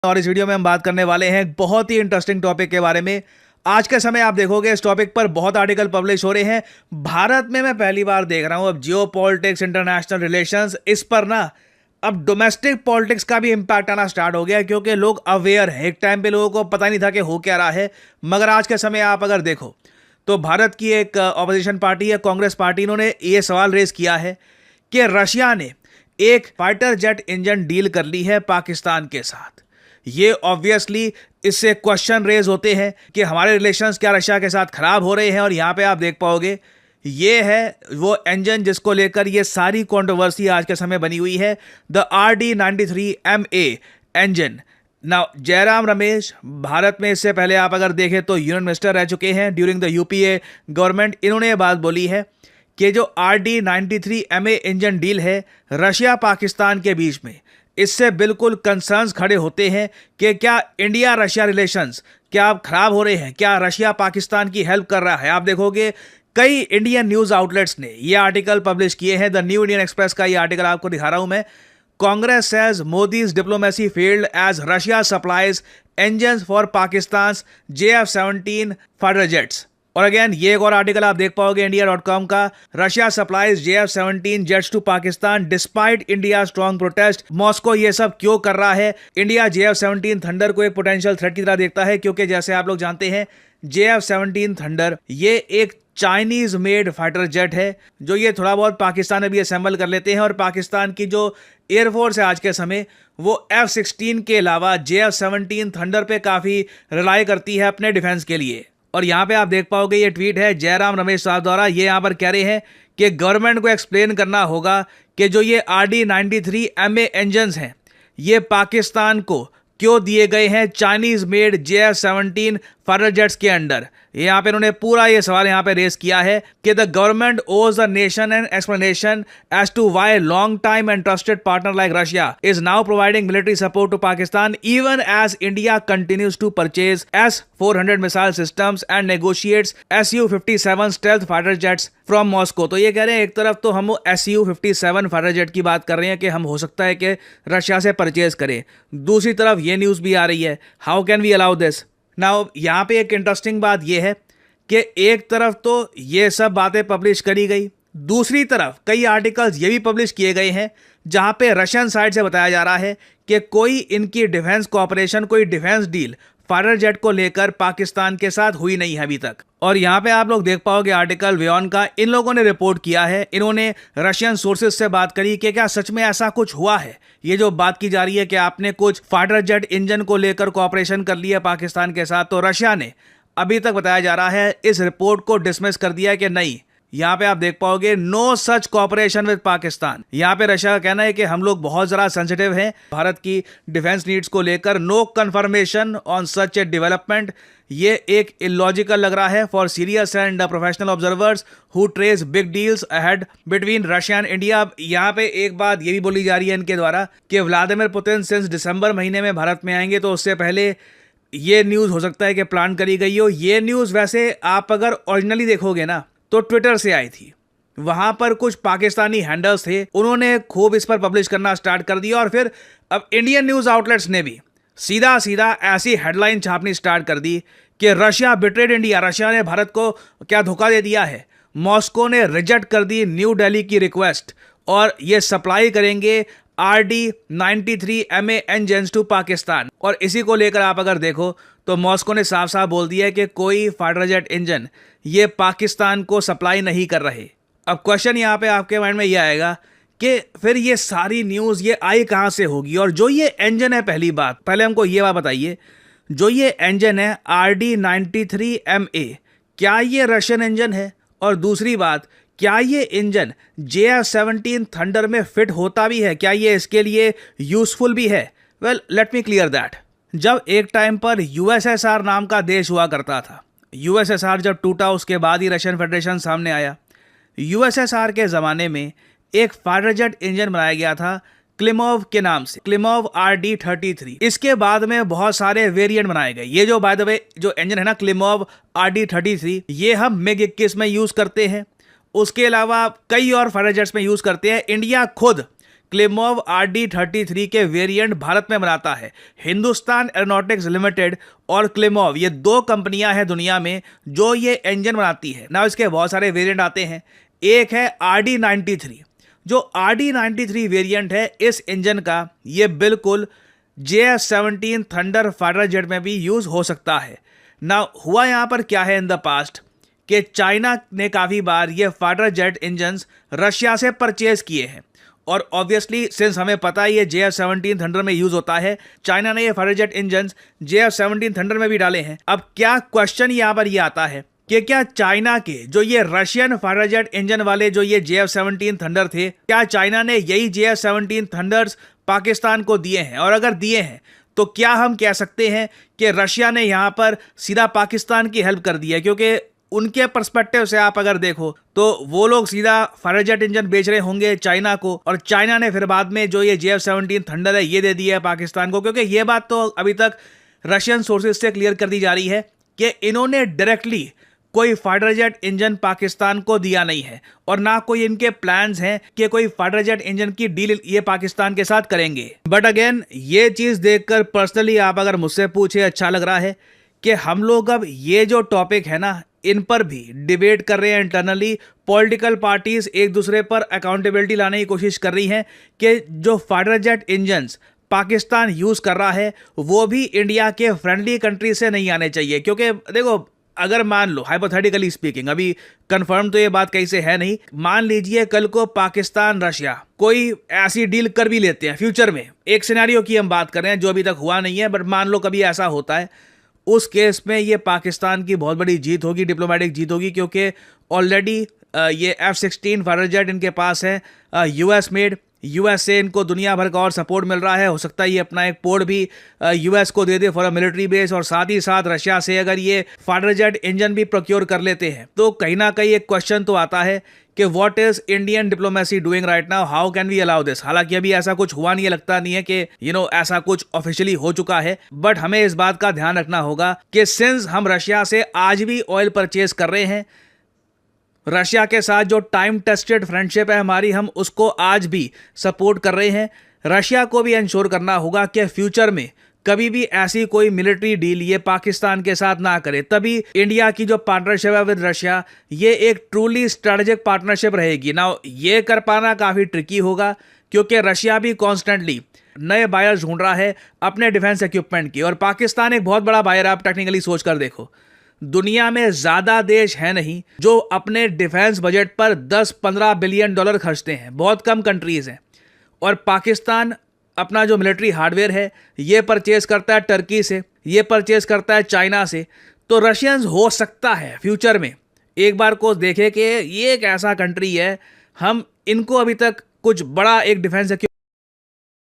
और इस वीडियो में हम बात करने वाले हैं एक बहुत ही इंटरेस्टिंग टॉपिक के बारे में। आज के समय आप देखोगे इस टॉपिक पर बहुत आर्टिकल पब्लिश हो रहे हैं। भारत में मैं पहली बार देख रहा हूं अब जियो पॉलिटिक्स, इंटरनेशनल रिलेशंस, इस पर ना अब डोमेस्टिक पॉलिटिक्स का भी इंपैक्ट आना स्टार्ट हो गया, क्योंकि लोग अवेयर हैं। एक टाइम पे लोगों को पता नहीं था कि हो क्या रहा है, मगर आज के समय आप अगर देखो तो भारत की एक ऑपोजिशन पार्टी है कांग्रेस पार्टी, इन्होंने ये सवाल रेज किया है कि रशिया ने एक फाइटर जेट इंजन डील कर ली है पाकिस्तान के साथ। ये ऑब्वियसली इससे क्वेश्चन रेज होते हैं कि हमारे रिलेशंस क्या रशिया के साथ खराब हो रहे हैं। और यहां पे आप देख पाओगे ये है वो इंजन जिसको लेकर ये सारी कंट्रोवर्सी आज के समय बनी हुई है, द RD-93MA इंजन। ना जयराम रमेश भारत में इससे पहले आप अगर देखें तो यूनियन मिनिस्टर रह चुके हैं ड्यूरिंग द यूपीए गवर्नमेंट। इन्होंने ये बात बोली है कि जो RD-93MA इंजन डील है रशिया पाकिस्तान के बीच में, इससे बिल्कुल कंसर्न्स खड़े होते हैं कि क्या इंडिया रशिया रिलेशंस क्या खराब हो रहे हैं, क्या रशिया पाकिस्तान की हेल्प कर रहा है। आप देखोगे कई इंडियन न्यूज आउटलेट्स ने ये आर्टिकल पब्लिश किए हैं। द न्यू इंडियन एक्सप्रेस का ये आर्टिकल आपको दिखा रहा हूं मैं। Congress says Modi's diplomacy failed as Russia supplies engines for Pakistan JF-17 fighter jets. और अगेन ये एक और आर्टिकल आप देख पाओगे India.com का, Russia supplies JF-17 jets to Pakistan despite India strong protest. Moscow ये सब क्यों कर रहा है? इंडिया JF-17 थंडर को एक पोटेंशियल थ्रेट की तरह देखता है, क्योंकि जैसे आप लोग जानते हैं JF-17 थंडर ये एक चाइनीज मेड फाइटर जेट है जो ये थोड़ा बहुत पाकिस्तान में भी असेंबल कर लेते हैं। और पाकिस्तान की जो एयरफोर्स है आज के समय वो F-16 के अलावा JF-17 थंडर पे काफी रिलाई करती है अपने डिफेंस के लिए। और यहाँ पे आप देख पाओगे ये ट्वीट है जयराम रमेश साहब द्वारा। ये यहाँ पर कह रहे हैं कि गवर्नमेंट को एक्सप्लेन करना होगा कि जो ये RD-93MA इंजन्स हैं ये पाकिस्तान को क्यों दिए गए हैं Chinese made JF-17 fighter jets के अंडर। यहाँ पे इन्होंने पूरा ये सवाल यहाँ पे रेस किया है कि the government owes the nation an explanation as to why long time and trusted partner like Russia is now providing military support to Pakistan even as India continues to purchase S-400 missile systems and negotiates Su-57 stealth fighter jets from Moscow. तो ये कह रहे हैं एक तरफ तो हम Su-57 fighter jet की बात कर रहे हैं कि हम हो सकता है कि रशिया से परचेज करें, दूसरी तरफ ये न्यूज भी आ रही है how can we allow this. Now यहाँ पे एक इंटरेस्टिंग बात यह है कि एक तरफ तो ये सब बातें पब्लिश करी गई, दूसरी तरफ कई आर्टिकल्स ये भी पब्लिश किए गए हैं जहां पे रशियन साइड से बताया जा रहा है कि कोई इनकी डिफेंस कोऑपरेशन, कोई डिफेंस डील फाइटर जेट को लेकर पाकिस्तान के साथ हुई नहीं है अभी तक। और यहाँ पे आप लोग देख पाओगे आर्टिकल व्योन का, इन लोगों ने रिपोर्ट किया है, इन्होंने रशियन सोर्सेज से बात करी कि क्या सच में ऐसा कुछ हुआ है। ये जो बात की जा रही है कि आपने कुछ फाइटर जेट इंजन को लेकर कोऑपरेशन कर लिया पाकिस्तान के साथ, तो रशिया ने अभी तक बताया जा रहा है इस रिपोर्ट को डिसमिस कर दिया कि नहीं, यहाँ पे आप देख पाओगे no such cooperation with Pakistan. यहाँ पे रशिया का कहना है कि हम लोग बहुत जरा सेंसिटिव हैं भारत की डिफेंस नीड्स को लेकर, no confirmation on such a development. ये एक इलॉजिकल लग रहा है for serious and professional observers who trace big deals ahead between Russia and India. यहाँ पे एक बात ये भी बोली जा रही है इनके द्वारा कि व्लादिमीर पुतिन सिंस दिसंबर महीने में भारत में आएंगे, तो उससे पहले ये न्यूज हो सकता है कि प्लान करी गई हो। ये न्यूज वैसे आप अगर ओरिजिनली देखोगे ना तो ट्विटर से आई थी, वहां पर कुछ पाकिस्तानी हैंडल्स थे, उन्होंने खूब इस पर पब्लिश करना स्टार्ट कर दिया। और फिर अब इंडियन न्यूज आउटलेट्स ने भी सीधा सीधा ऐसी हेडलाइन छापनी स्टार्ट कर दी कि रशिया बिट्रेड इंडिया, रशिया ने भारत को क्या धोखा दे दिया है। मॉस्को ने रिजेक्ट कर दी न्यू दिल्ली की रिक्वेस्ट और ये सप्लाई करेंगे RD-93MA इंजन्स टू पाकिस्तान। और इसी को लेकर आप अगर देखो तो मॉस्को ने साफ साफ बोल दिया है कि कोई फाइटर जेट इंजन ये पाकिस्तान को सप्लाई नहीं कर रहे। अब क्वेश्चन यहाँ पे आपके माइंड में ये आएगा कि फिर ये सारी न्यूज़ ये आई कहाँ से होगी। और जो ये इंजन है, पहली बात पहले हमको ये बात बताइए, जो ये इंजन है RD-93MA क्या ये रशियन इंजन है? और दूसरी बात, क्या ये इंजन JF-17 थंडर में फिट होता भी है? क्या ये इसके लिए यूजफुल भी है? Well let me clear that. जब एक टाइम पर USSR नाम का देश हुआ करता था, USSR जब टूटा उसके बाद ही रशियन फेडरेशन सामने आया। USSR के ज़माने में एक फाइटर जेट इंजन बनाया गया था क्लिमोव के नाम से, क्लिमोव RD-33। इसके बाद में बहुत सारे वेरिएंट बनाए गए। ये जो बाय द वे जो इंजन है ना क्लिमोव RD-33, ये हम MiG-21 में यूज़ करते हैं, उसके अलावा कई और फाइटर जेट्स में यूज़ करते हैं। इंडिया खुद क्लेमोव RD-33 के वेरिएंट भारत में बनाता है। हिंदुस्तान एरोनॉटिक्स लिमिटेड और क्लेमोव, ये दो कंपनियां हैं दुनिया में जो ये इंजन बनाती है ना। इसके बहुत सारे वेरिएंट आते हैं। एक है RD-93, जो RD-93 वेरिएंट है इस इंजन का, ये बिल्कुल JF-17 थंडर फाइटर जेट में भी यूज हो सकता है ना। हुआ यहां पर क्या है इन द पास्ट कि चाइना ने काफी बार ये फाइटर जेट इंजन्स रशिया से परचेज किए हैं, और ऑब्वियसली सिंस हमें पता है ये JF-17 थंडर में यूज होता है, चाइना ने ये fighter jet engines JF-17 thunder में भी डाले हैं। अब क्या क्वेश्चन यहां पर ये आता है कि क्या चाइना के जो ये रशियन फाइटर जेट इंजन वाले जो ये JF-17 थंडर थे, क्या चाइना ने यही JF-17 थंडर्स पाकिस्तान को दिए हैं? और अगर दिए हैं तो क्या हम कह सकते हैं कि रशिया ने यहां पर सीधा पाकिस्तान की हेल्प कर दी है? क्योंकि उनके पर्सपेक्टिव से आप अगर देखो तो वो लोग सीधा फाइटर जेट इंजन बेच रहे होंगे चाइना को, और चाइना ने फिर बाद में जो ये JF-17 थंडर है ये दे दिया है पाकिस्तान को। क्योंकि ये बात तो अभी तक रशियन सोर्सेज से क्लियर कर दी जा रही है कि इन्होंने डायरेक्टली कोई फाइटर जेट इंजन पाकिस्तान को दिया नहीं है, और ना कोई इनके प्लान्स हैं कि कोई फाइटर जेट इंजन की डील ये पाकिस्तान के साथ करेंगे। बट अगेन ये चीज देखकर पर्सनली आप अगर मुझसे पूछे, अच्छा लग रहा है कि हम लोग अब ये जो टॉपिक है ना इन पर भी डिबेट कर रहे हैं इंटरनली। पॉलिटिकल पार्टीज एक दूसरे पर अकाउंटेबिलिटी लाने की कोशिश कर रही हैं कि जो fighter jet engines Pakistan use कर रहा है वो भी इंडिया के फ्रेंडली कंट्री से नहीं आने चाहिए। क्योंकि देखो, अगर मान लो हाइपोथेटिकली स्पीकिंग, अभी कंफर्म तो ये बात कहीं से है नहीं, मान लीजिए कल को पाकिस्तान रशिया कोई ऐसी डील कर भी लेते हैं फ्यूचर में, एक सिनेरियो की हम बात कर रहे हैं जो अभी तक हुआ नहीं है, बट मान लो कभी ऐसा होता है, उस केस में ये पाकिस्तान की बहुत बड़ी जीत होगी, डिप्लोमेटिक जीत होगी। क्योंकि ऑलरेडी ये F-16 फाइटर जेट इनके पास है, US मेड, US से इनको दुनिया भर का और सपोर्ट मिल रहा है। हो सकता है ये अपना एक पोर्ट भी US को दे दे फॉर अ मिलिट्री बेस, और साथ ही साथ रशिया से अगर ये फाइटर जेट इंजन भी प्रोक्योर कर लेते हैं तो कहीं ना कहीं एक क्वेश्चन तो आता है कि what is Indian diplomacy doing right now, how can we allow this. हालांकि अभी ऐसा कुछ हुआ नहीं है, लगता नहीं है कि ऐसा कुछ ऑफिशियली हो चुका है, बट हमें इस बात का ध्यान रखना होगा कि सिंस हम रशिया से आज भी ऑयल परचेज कर रहे हैं, रशिया के साथ जो टाइम टेस्टेड फ्रेंडशिप है हमारी, हम उसको आज भी सपोर्ट कर रहे हैं। रशिया को भी इंश्योर करना होगा कि फ्यूचर में कभी भी ऐसी कोई मिलिट्री डील ये पाकिस्तान के साथ ना करे, तभी इंडिया की जो पार्टनरशिप है विद रशिया ये एक ट्रूली स्ट्रेटेजिक पार्टनरशिप रहेगी ना। ये कर पाना काफ़ी ट्रिकी होगा क्योंकि रशिया भी कॉन्स्टेंटली नए बायर्स ढूंढ रहा है अपने डिफेंस इक्विपमेंट की, और पाकिस्तान एक बहुत बड़ा बायर है। आप टेक्निकली सोच कर देखो, दुनिया में ज्यादा देश है नहीं जो अपने डिफेंस बजट पर 10-15 बिलियन डॉलर खर्चते हैं, बहुत कम कंट्रीज हैं। और पाकिस्तान अपना जो मिलिट्री हार्डवेयर है ये परचेज करता है टर्की से, ये परचेज करता है चाइना से। तो रशियंस हो सकता है फ्यूचर में एक बार को देखे कि ये एक ऐसा कंट्री है, हम इनको अभी तक कुछ बड़ा एक डिफेंस